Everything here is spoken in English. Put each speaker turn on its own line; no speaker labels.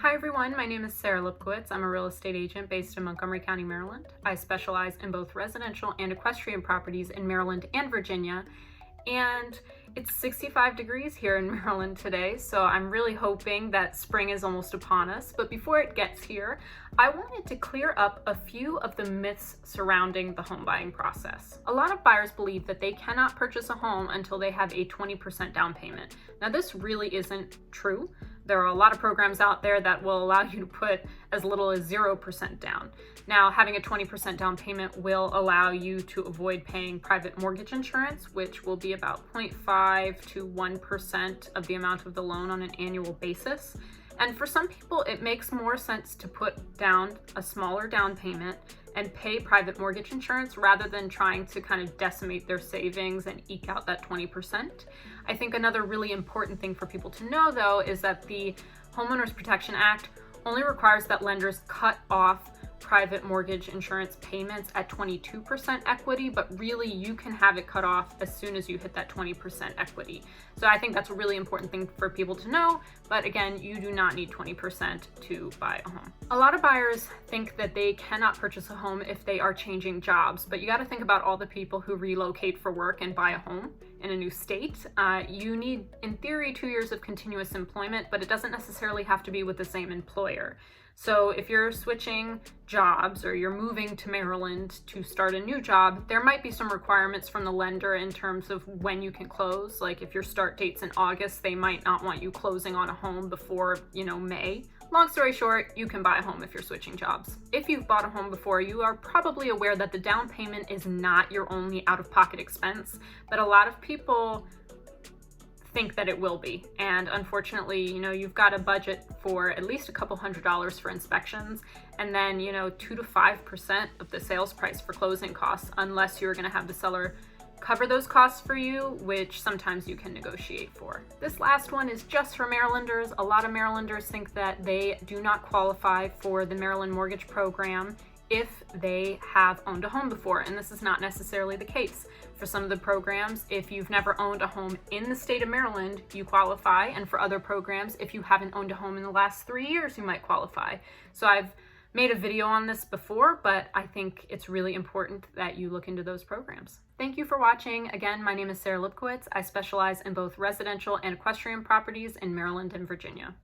Hi everyone, my name is Sarah Lipkowitz. I'm a real estate agent based in Montgomery County, Maryland. I specialize in both residential and equestrian properties in Maryland and Virginia. And it's 65 degrees here in Maryland today, so I'm really hoping that spring is almost upon us. But before it gets here, I wanted to clear up a few of the myths surrounding the home buying process. A lot of buyers believe that they cannot purchase a home until they have a 20% down payment. Now, this really isn't true. There are a lot of programs out there that will allow you to put as little as 0% down. Now, having a 20% down payment will allow you to avoid paying private mortgage insurance, which will be about 0.5 to 1% of the amount of the loan on an annual basis. And for some people, it makes more sense to put down a smaller down payment and pay private mortgage insurance rather than trying to kind of decimate their savings and eke out that 20%. I think another really important thing for people to know, though, is that the Homeowners Protection Act only requires that lenders cut off private mortgage insurance payments at 22% equity, but really you can have it cut off as soon as you hit that 20% equity. So I think that's a really important thing for people to know, but again, you do not need 20% to buy a home. A lot of buyers think that they cannot purchase a home if they are changing jobs, but you got to think about all the people who relocate for work and buy a home in a new state. You need, in theory, 2 years of continuous employment, but it doesn't necessarily have to be with the same employer. So if you're switching jobs or you're moving to Maryland to start a new job, there might be some requirements from the lender in terms of when you can close. Like if your start date's in August, they might not want you closing on a home before, May. Long story short, you can buy a home if you're switching jobs. If you've bought a home before, you are probably aware that the down payment is not your only out-of-pocket expense, but a lot of people think that it will be. And unfortunately, you've got a budget for at least a couple $100s for inspections, and then, 2 to 5% of the sales price for closing costs, unless you're going to have the seller cover those costs for you, which sometimes you can negotiate for. This last one is just for Marylanders. A lot of Marylanders think that they do not qualify for the Maryland Mortgage Program if they have owned a home before, and this is not necessarily the case. For some of the programs, if you've never owned a home in the state of Maryland, you qualify, and for other programs, if you haven't owned a home in the last 3 years, you might qualify. So I've made a video on this before, but I think it's really important that you look into those programs. Thank you for watching. Again, my name is Sarah Lipkowitz. I specialize in both residential and equestrian properties in Maryland and Virginia.